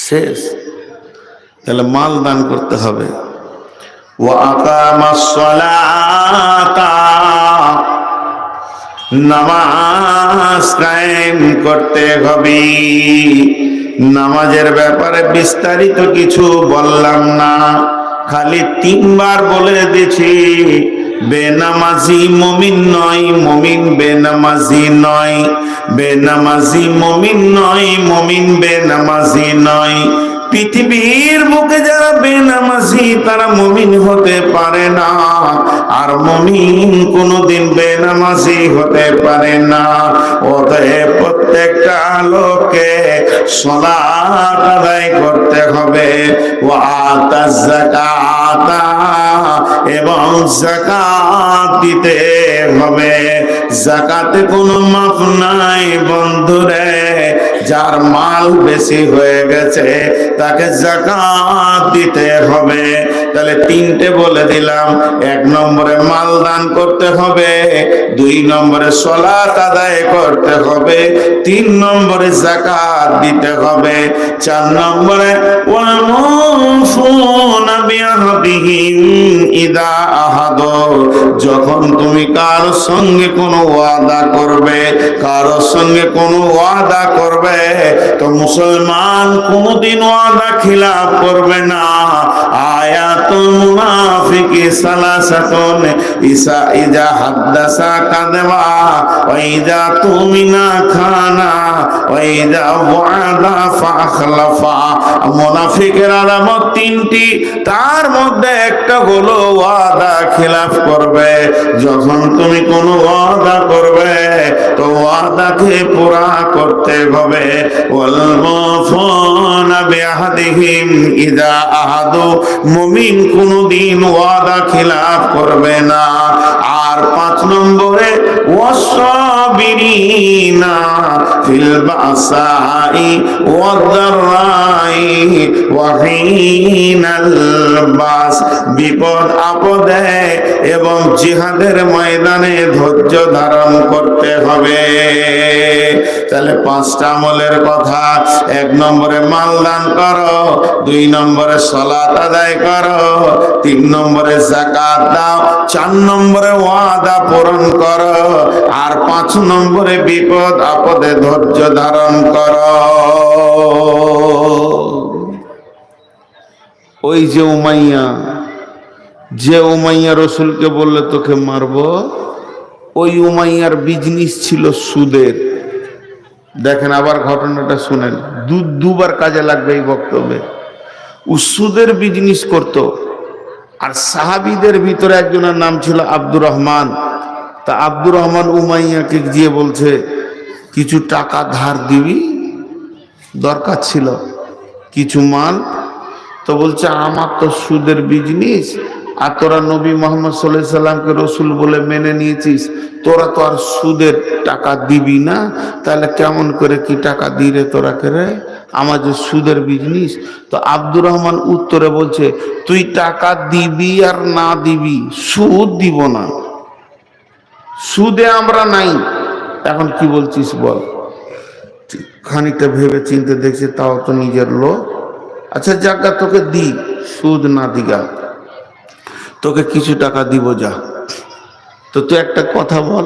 শেষ। তাহলে মাল দান করতে হবে। ওয়া আকামাস সালাতা, নামাজ কায়েম করতে হবে। নামাজের ব্যাপারে বিস্তারিত কিছু বললাম না, খালি 3 বার বলে দিয়েছি। বেনামাজি মুমিন নয়, মুমিন বেনামাজি নয়। বেনামাজি মুমিন নয়, মুমিন বেনামাজি নয়। পৃথিবীর বুকে যারা বেনামাজি তারা মুমিন হতে পারে না, আর মুমিন কোনোদিন বেনামাজি হতে পারে না। অতএব প্রত্যেকটা লোককে সালাত আদায় করতে হবে, ওয়া আতাজ যাকাতা, এবং যাকাত দিতে হবে। যাকাতে কোনো মাপ নাই বন্ধুরে। যার মাল বেশি হয়ে গেছে তাকে যাকাত দিতে হবে। তাহলে তিনটে বলে দিলাম, 1 নম্বরে মাল দান করতে হবে, 2 নম্বরে সালাত আদায় করতে হবে, 3 নম্বরে যাকাত দিতে হবে, 4 নম্বরে ওয়াল মুফুনা বিআহদিহিম ইদা আহাদু, যখন তুমি কারো সঙ্গে কোনো ওয়াদা করবে, কারো সঙ্গে কোনো ওয়াদা করবে, তো মুসলমান কোনদিন ওয়াদা খিলাফ করবে না। আয়াতুল মুনাফিকি সালাসাতুন, ইজা হাদাসা কাযবা, ওয়া ইজা তুমিনা খানা, ওয়া ইজা ওয়াদা ফাখলাফা। মুনাফিকের আলামত 3টি, তার মধ্যে একটা হলো ওয়াদা খিলাফ করবে। যখন তুমি কোনো ওয়াদা করবে তো ওয়াদাকে পুরা করতে হবে। ওয়াল মুফুনা বিআহদিহিম ইযা আহাদু, মুমিন কোনদিন ওয়াদা খিলাফ করবে না। আর 5 নম্বরে ওয়াসসাবিরিনা ফিল বাসাই ওয়াদ-দাররাই ওয়া হিনাল বাস, বিপদ আপদে এবং জিহাদের ময়দানে ধৈর্য ধারণ করতে হবে। তাহলে 5টা আমলের কথা, 1 নম্বরে মাল দান করো, 2 নম্বরে সালাত আদায় করো, 3 নম্বরে যাকাত দাও, 4 নম্বরে ওয়াদা পূরণ করো, আর 5 নম্বরে বিপদ আপদে ধৈর্য ধারণ করো। ওই যে উমাইয়া রসুলকে বললে তোকে মারবো, ওই উমাইয়ার বিজনেস ছিল সুদের। দেখেন আবার ঘটনাটা শুনেন, দুবার কাজে লাগবে এই বক্তব্যে। ও সুদের বিজনেস করত। আর সাহাবীদের ভিতরে একজনের নাম ছিল আব্দুর রহমান। তা আব্দুর রহমান উমাইয়াকে গিয়ে বলছে, কিছু টাকা ধার দিবি, দরকার ছিল কিছু মাল। তো বলছে, আমার তো সুদের বিজনেস, আর তোরা নবী মোহাম্মদ সাল্লাল্লাহু আলাইহি সাল্লামকে রসুল বলে মেনে নিয়েছিস, তোরা তো আর সুদের টাকা দিবি না, তাহলে কেমন করে কি টাকা দিলে তোরা করে, আমার যে সুদের বিজনেস। তো আব্দুর রহমান উত্তরে বলছে, তুই টাকা দিবি আর না দিবি, সুদ দিব না, সুদে আমরা নাই। এখন কি বলছিস বল। খানিকটা ভেবে চিনতে দেখছে, তাও তো নিজের লোক। আচ্ছা যাগা, তোকে দি, সুদ না দিগা, তোকে কিছু টাকা দিব, যা। তো তুই একটা কথা বল,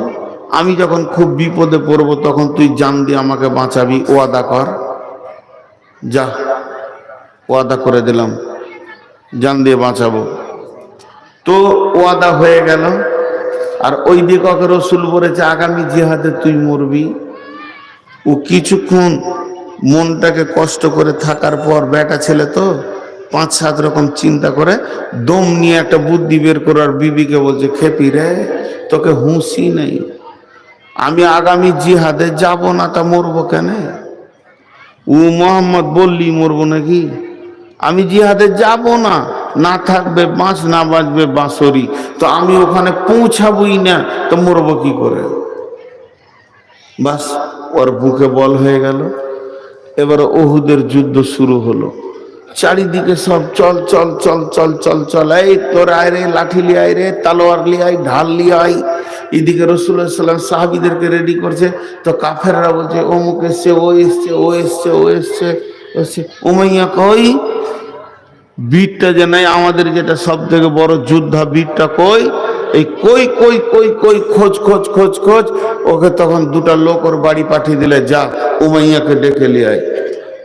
আমি যখন খুব বিপদে পড়বো তখন তুই জান দিয়ে আমাকে বাঁচাবি, ওয়াদা কর। যা, ওয়াদা করে দিলাম, জান দিয়ে বাঁচাবো। তো ওয়াদা হয়ে গেল। আর ওই দিকে রসুল বলেছে, আগামী জিহাদে তুই মরবি। ও কিছুক্ষণ মনটাকে কষ্ট করে থাকার পর, বেটা ছেলে তো 5-7 রকম চিন্তা করে দম নিয়ে একটা বুদ্ধি বের করে আর বিবিকে বলছে, খেপি রে, তোকে হুঁশি নেই, আমি আগামী জিহাদে যাব না, তা মরবো কেন? ও মোহাম্মদ বললি মরবো নাকি? আমি জিহাদে যাব না, না থাকবে বাঁশ, না বাঁচবে বাঁশরি, তো আমি ওখানে পৌঁছাবই না, তো মরবো কি করে? বাস, ওর বুকে বল হয়ে গেল। এবার উহুদের যুদ্ধ শুরু হলো। চারিদিকে সব চল চল চল চল চল চল, এই তোর আয় রে, লাঠি লিয়ে আয় রে, তালোয়ার লিয়ে আয়, ঢাল লিয়ে আয়। এদিকে রাসূলুল্লাহ সাল্লাল্লাহু আলাইহি ওয়াসাল্লাম সাহাবীদেরকে রেডি করছে। তো কাফেররা বলছে, অমুক এসছে, ও এসছে, ও এসছে, ও এসছে, এসছে। উমাইয়া কই? বীরটা যে নাই আমাদের, যেটা সব থেকে বড় যোদ্ধা, বীরটা কই? এই কই কই কই কই, খোঁজ খোঁজ খোঁজ খোঁজ। ওকে তখন 2টা লোক ওর বাড়ি পাঠিয়ে দিলে, যা উমাইয়াকে ডেকে নিয়ে আয়।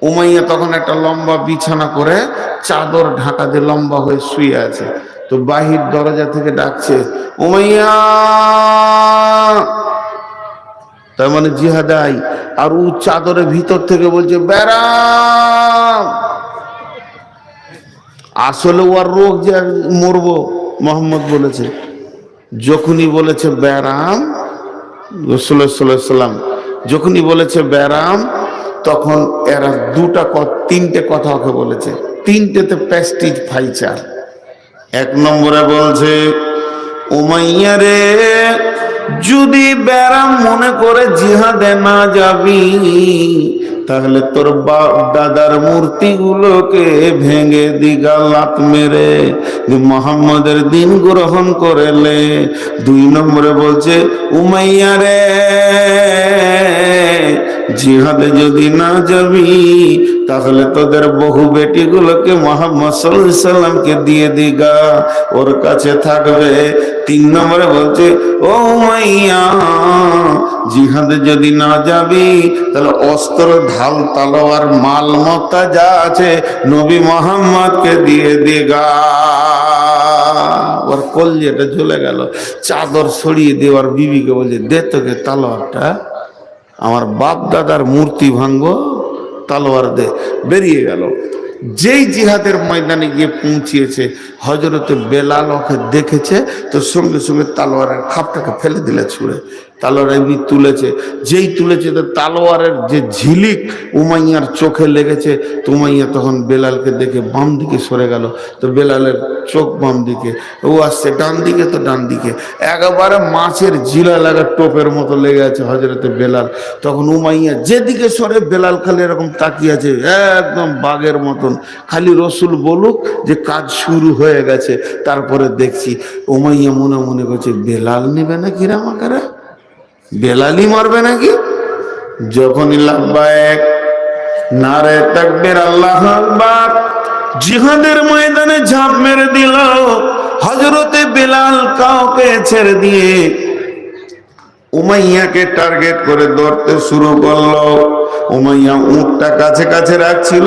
উমাইয়া তখন একটা লম্বা বিছানা করে চাদর ঢাকা দিয়ে লম্বা হয়ে শুয়ে আছে। তো বাহির দরজা থেকে ডাকছে, উমাইয়া, তার মানে জিহাদাই। আর ও চাদরের ভিতর থেকে বলছে, বেরাম আসলে ওর রোগ যে মরবো মোহাম্মদ বলেছে। যখনই বলেছে ব্যারাম, রাসূলুল্লাহ যখনই বলেছে ব্যারাম, তখন এরা তিনটে কথা ওকে বলেছে, তিনটেতে প্রেস্টিজ ফাইচার। এক নম্বরে বলছে, উমাইয়া রে, যদি ব্যারাম মনে করে জিহাদে না যাবি, তাহলে তোর বাপ দাদার মূর্তিগুলোকে ভেঙে দিগা লাত মেরে মুহাম্মাদের দিন গ্রহণ করেলে। দুই নম্বরে বলছে, উমাইয়া রে, জিহাদে যদি না যাবি, তাহলে তোদের বহু বেটিগুলোকে মুহাম্মদ সাল্লাল্লাহু আলাইহি সাল্লামকে দিয়ে দিগা, ওর কাছে থাকবে। তিন নম্বরে বলছে, ও উমাইয়া, জিহাদে যদি না যাবি, তাহলে অস্ত্র, ঢাল, তলোয়ার, মালমত্তা যা আছে নবী মুহাম্মদকে দিয়ে দিগা। ওর কলজেটা জ্বলে গেল। চাদর ছড়িয়ে দেওয়ার বিবিকে বলছে, দে তোকে তলোয়ারটা, আমার বাপ দাদার মূর্তি ভাঙবো, তলোয়ার দে। বেরিয়ে গেল। যেই জিহাদের ময়দানে গিয়ে পৌঁছিয়েছে, হযরতে বেলাল ওকে দেখেছে, তো সঙ্গে সঙ্গে তলোয়ারের খাপটাকে ফেলে দিলে ছুঁড়ে। তলোয়ার এমনি তুলেছে, যেই তুলেছে তো তলোয়ারের যে ঝিলিক উমাইয়ার চোখে লেগেছে। তো উমাইয়া তখন বেলালকে দেখে বাম দিকে সরে গেল। তো বেলালের চোখ বাম দিকে, ও আসছে ডান দিকে, তো ডান দিকে একেবারে মাছের জিলা লাগা টোপের মতো লেগে আছে হযরতে বেলাল। তখন উমাইয়া যেদিকে সরে, বেলাল খালি এরকম তাকিয়ে আছে, একদম বাঘের মতন। খালি রসুল বলুক যে কাজ শুরু হয়ে গেছে, তারপরে দেখছি। উমাইয়া মনে মনে করছে, বেলাল নেবে নাকি রে আমাকে, বেলালই মারবে নাকি। যখনই লাব্বাইক নারে তাকবীর, আল্লাহু আকবার, জিহাদের ময়দানে ঝাঁপ মেরে দিল হযরতে বেলাল। কাউকে ছেড়ে দিয়ে উমাইয়াকে টার্গেট করে দৌড়তে শুরু করলো। উমাইয়া উটটা কাছে কাছে রাখছিল,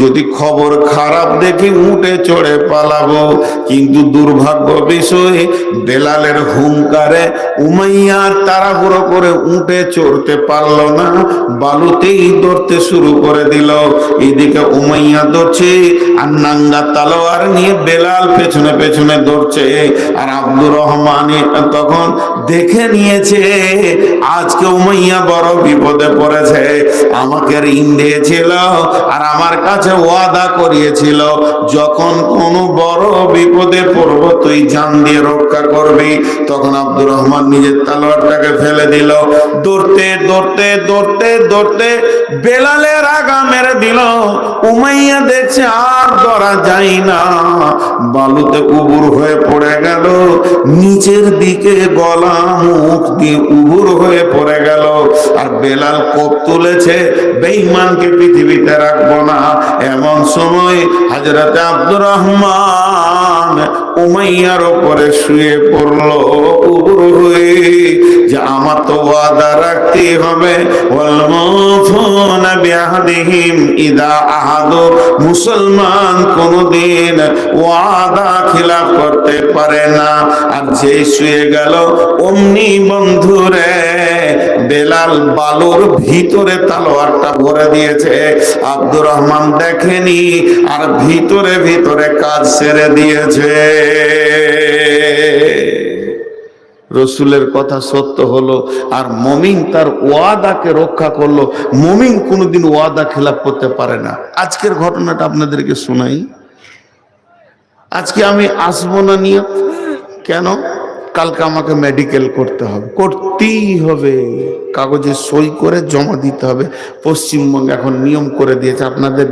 যদি খবর খারাপ দেখে উটে চড়ে পালাবো। কিন্তু দুর্ভাগ্য বিষয়, বেলালের হুঙ্কারে উমাইয়া তাড়াহুড়ো করে উটে চড়তে পারল না, বালুতেই দৌড়তে শুরু করে দিল। এদিকে উমাইয়া দৌড়ছে, আর নাঙ্গা তলোয়ার নিয়ে বেলাল পেছনে পেছনে দৌড়ছে। আর আব্দুর রহমান তখন দেখে নিয়েছে আজকে উমাইয়া বড় বিপদে পড়েছে। আমাকে ঋণ দিয়েছিল আর আমার কাছে ওয়াদা করিয়েছিল, যখন কোনো বড় বিপদে পড়ব তুই জান দিয়ে রক্ষা করবি। তখন আব্দুর রহমান নিজের তলোয়ারটাকে ফেলে দিল। দৌড়তে দৌড়তে দৌড়তে দৌড়তে বেলালের আগা মেরে দিল। উমাইয়া দেখছে আর ধরা যায় না, বালুতে উবুর হয়ে পড়ে গেল, নিচের দিকে গলা মুখ দিয়ে উবুর হয়ে পড়ে গেল। আর বেলাল কোপ তুলেছে, বেঈমানকে পৃথিবীতে রাখবো না। এমন সময় হযরতে আব্দুর রহমান উমাইয়ার উপরে শুয়ে পড়ল উবুর হয়ে, যে আমার তো ওয়াদা রাখতে হবে। ওয়াল মুফুনা বিআহদিহিম ইদা আহাদু, মুসলমান কোনদিন ওয়াদা খিলাফ করতে পারে না। আর যে শুয়ে গেল, অমনি বন্ধুরে বেলাল বালুর ভিতরে তলোয়ারটা ভরে দিয়েছে। আব্দুর রহমান দেখেনি, আর ভিতরে ভিতরে কাজ সেরে দিয়েছে। রসুলের কথা সত্য হলো, আর মুমিন তার ওয়াদাকে রক্ষা করলো। মুমিন কোনোদিন ওয়াদা খেলাপ করতে পারে না। আজকের ঘটনাটা আপনাদেরকে শোনাই। আজকে আমি আসবো না নিয়ে, কেন? কালকে আমাকে মেডিকেল করতে হবে, করতেই হবে, কাগজে সই করে জমা দিতে হবে। পশ্চিমবঙ্গে এখন নিয়ম করে দিয়েছে, আপনাদের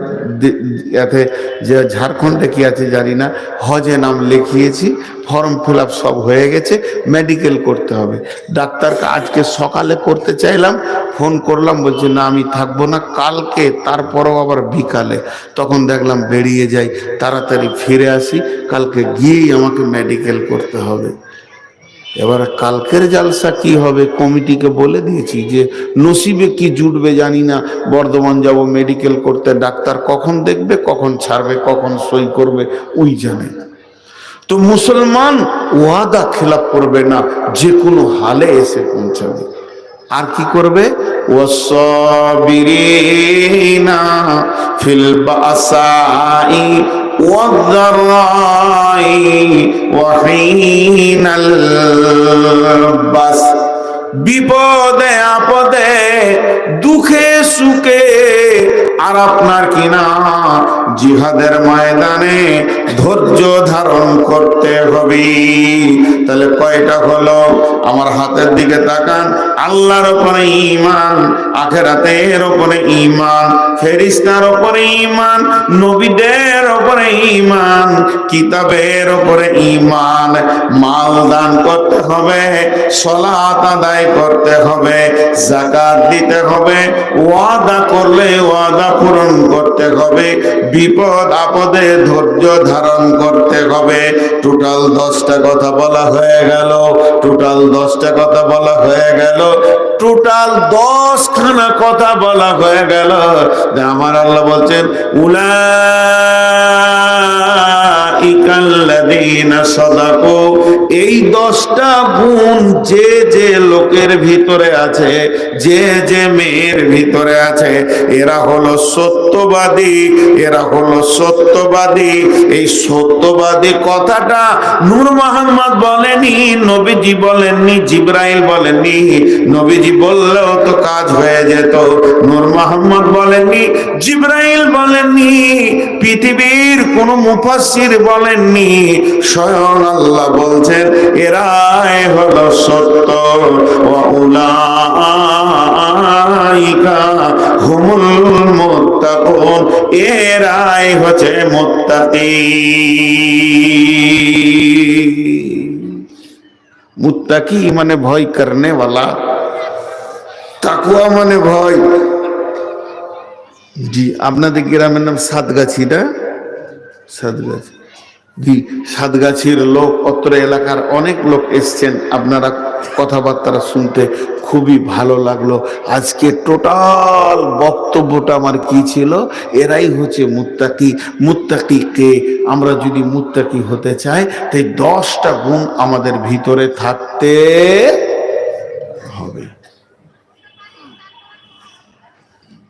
এতে যে ঝাড়খণ্ডে কি আছে জানি না, হজে নাম লিখিয়েছি, ফর্ম ফিল আপ সব হয়ে গেছে, মেডিকেল করতে হবে। ডাক্তারকে আজকে সকালে করতে চাইলাম, ফোন করলাম, বলছে না আমি থাকবো না, কালকে, তারপরও আবার বিকালে। তখন দেখলাম বেরিয়ে যাই, তাড়াতাড়ি ফিরে আসি, কালকে গিয়েই আমাকে মেডিকেল করতে হবে। এবার কালকের জালসা কি হবে কমিটিকে বলে দিয়েছি, যে নসিবে কি জুটবে জানি না, বর্ধমান যাব মেডিকেল করতে, ডাক্তার কখন দেখবে, কখন ছাড়বে, কখন সই করবে ওই জানে। তো মুসলমান ওয়াদা খেলাপ করবে না, যে কোনো হালে এসে পৌঁছাবে। আর কি করবে? ওয়াসসাবিরিনা ফিল বাসাই ওয়াদ-দাররাই ওয়া হিনাল বাস। বিপদে আপদে দুঃখে সুখে আর আপনার কিনা জিহাদের ময়দানে ধৈর্য ধারণ করতে হবে। তাহলে কয়টা হলো? আমার হাতের দিকে তাকান। আল্লাহর উপরে ঈমান, আখিরাতের উপরে ঈমান, ফেরেশতার উপরে ঈমান, নবীদের উপরে ঈমান, কিতাবের উপরে ঈমান। মাল দান করতে হবে, সালাত আদায় করতে হবে, যাকাত দিতে হবে, ওয়াদা করলে ওয়াদা পূরণ করতে হবে, বিপদ আপদে ধৈর্য ধারণ করতে হবে। টোটাল 10টা কথা বলা হয়ে গেল। টোটাল 10টা কথা বলা হয়ে গেল। টোটাল 10 খানা কথা বলা হয়ে গেল। আমার আল্লাহ বলছেন উলাইকাল্লাযীনা সাদাকু, এই 10টা গুণ যে যে লোকের ভিতরে আছে, যে যে মেয়ের ভিতরে আছে, এরা হলো সত্যবাদী। এরা হলো সত্যবাদী। এই সত্যবাদী কথাটা নূর মোহাম্মদ বলেনি, নবীজি বলেননি, জিবরাইল বলেননি। নবীজি বললেও তো কাজ হয়ে যেত। নূর মোহাম্মদ বলেননি, জিবরাইল বলেননি, পৃথিবীর কোন মুফাসসির বলেননি, স্বয়ং আল্লাহ বলছেন এরাই হলো সত্য। ওয়া উলাইকা হুমুল মুত্তাকুন, এরাই হচ্ছে মুত্তাকি। মুত্তাকি মানে ভয় করনে वाला, তাকওয়া মানে ভয়। জি, আপনাদের গ্রামের নাম সাতগাছি না? সাতগাছি। জি, সাতগাছির লোক, অত্র এলাকার অনেক লোক এসছেন। আপনারা কথাবার্তা শুনতে খুবই ভালো লাগলো। আজকে টোটাল বক্তব্যটা আমার কি ছিল? এরাই হচ্ছে মুত্তাকি। মুত্তাকিকে আমরা যদি মুত্তাকি হতে চাই, তাই 10টা গুণ আমাদের ভিতরে থাকতে হবে।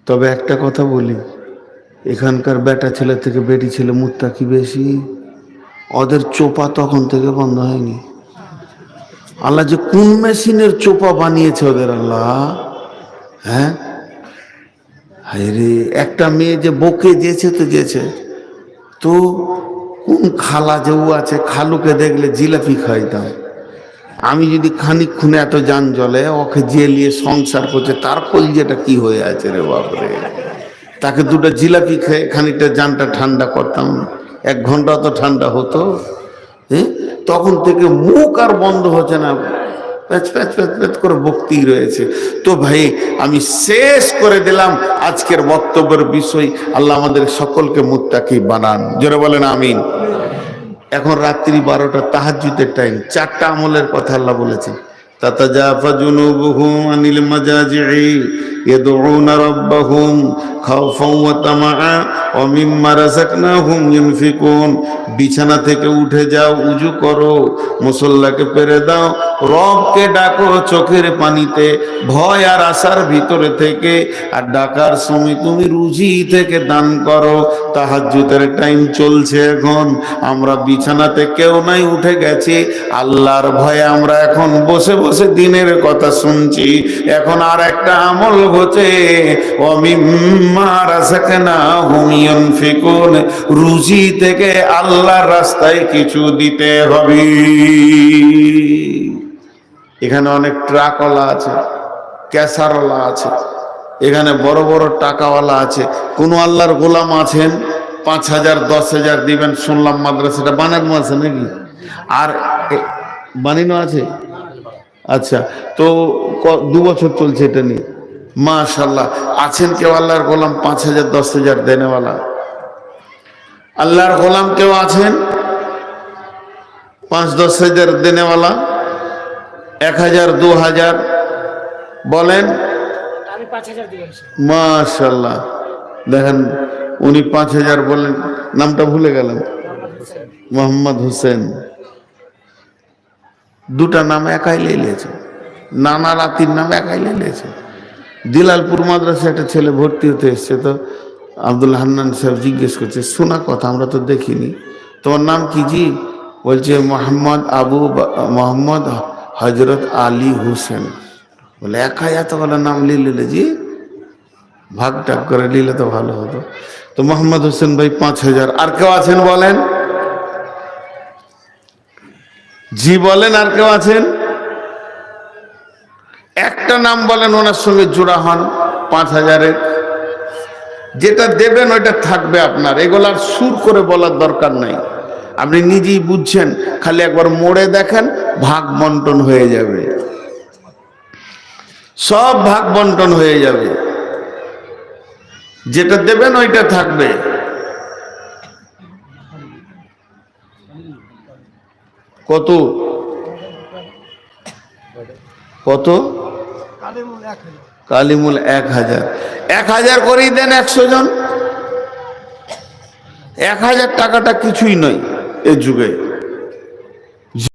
তবে একটা কথা বলি, এখানকার বেটা ছেলে থেকে বেটি ছেলে মুত্তাকি বেশি। ওদের চোপা তখন থেকে বন্ধ হয়নি। আল্লাহ যে কোন মেশিনের চোপা বানিয়েছে ওদের, আল্লাহ। হ্যাঁ, হায়রে, একটা মেয়ে যে বকে যেছে তো যেছে, তো কোন খালা যে আছে, খালুকে দেখলে জিলাপি খাইতাম আমি। যদি খানিক খুনে এত যান জলে ওকে জেলিয়ে সংসার করছে, তার কলজেটা কি হয়ে আছে রে বাপরে। তাকে দুটো জিলাপি খেয়ে খানিকটা জানটা ঠান্ডা করতাম, 1 ঘন্টা তো ঠান্ডা হতো। তখন থেকে মুখ আর বন্ধ হচ্ছে না, প্যাচ প্যাচ প্যাচ প্যাচ করে বকতেই রয়েছে। তো ভাই, আমি শেষ করে দিলাম আজকের বক্তব্যের বিষয়। আল্লাহ আমাদের সকলকে মুত্তাকি বানান, জোরে বলেন আমিন। এখন রাত্রি 12টা, তাহাজ্জুদের টাইম। 4টা আমলের কথা আল্লাহ বলেছেন। তাতাজাফা জুনুবুহুম আনিল মাজাজি'i ইয়াদউনা রাব্বাহুম খাওফান ওয়া তামাআ ওয়া মিম্মা রাযাকনাহুম ইউনফিকুন। বিছানা থেকে উঠে যাও, উজু করো, মুসল্লাকে পেরে দাও, রবকে ডাকো চোখের পানিতে, ভয় আর আশার ভিতরে থেকে। আর ডাকার সময় তুমি রুজি থেকে দান করো। তাহাজ্জুদের টাইম চলছে এখন, আমরা বিছানাতে কেউ নাই, উঠে গেছি। আল্লাহর ভয়ে আমরা এখন বসে বসে দিনের কথা শুনছি। এখন আর একটা আমল হচ্ছে, ওয়া মিম্মা রাযাকনাহুম ইউনফিকুন, রুজি থেকে আল্লাহর রাস্তায় কিছু দিতে হবে। এখানে অনেক ট্রাকওয়ালা আছে, ক্যাসারওয়ালা আছে, এখানে বড় বড় টাকাওয়ালা আছে। কোন আল্লাহর গোলাম আছেন 5,000 10,000 দিবেন, শুনলাম মাদ্রাসাটা বানানো আছে নাকি? আর বানানো আছে? আচ্ছা, তো 2 বছর চলছে এটা নিয়ে। মাশাআল্লাহ, আছেন কেউ আল্লাহর গোলাম 5,000 10,000 দেনেওয়ালা? আল্লাহর গোলাম কেউ আছেন 5-10,000 দেনেওয়ালা? 1,000 2,000 বলেন? মাশাআল্লাহ, দেখেন উনি 5,000 বলেন। নামটা ভুলে গেলেন, মোহাম্মদ হোসেন। 2টা নাম একাই লেলিয়েছে, নানা রাতির নাম একাই লেলিয়েছে। দিলালপুর মাদ্রাসা একটা ছেলে ভর্তি হতে এসছে, তো আব্দুল হান্নান সাহেব জিজ্ঞেস করছে, শোনা কথা, আমরা তো দেখিনি, তোমার নাম কি জি? বলছে মোহাম্মদ হজরত আলী হোসেন। বলে একাই এতগুলো নাম লিলে জি, ভাগ টাগ করে নিলে তো ভালো হতো। তো মোহাম্মদ হোসেন ভাই 5,000। আর কেউ আছেন বলেন? জি বলেন, আর কেউ আছেন? একটা নাম বলেন ওনার সঙ্গে জোড়া হন 5,000-এর। যেটা দেবেন ওইটা থাকবে আপনার, এগুলার সুর করে বলার দরকার নাই, আপনি নিজেই বুঝছেন। খালি একবার মোড়ে দেখেন, ভাগ বন্টন হয়ে যাবে, সব ভাগ বন্টন হয়ে যাবে। যেটা দেবেন ওইটা থাকবে। কত কত? কালিমুল 1,000। 1,000 করেই দেন 100 জন। 1,000 টাকাটা কিছুই নয় এ যুগে।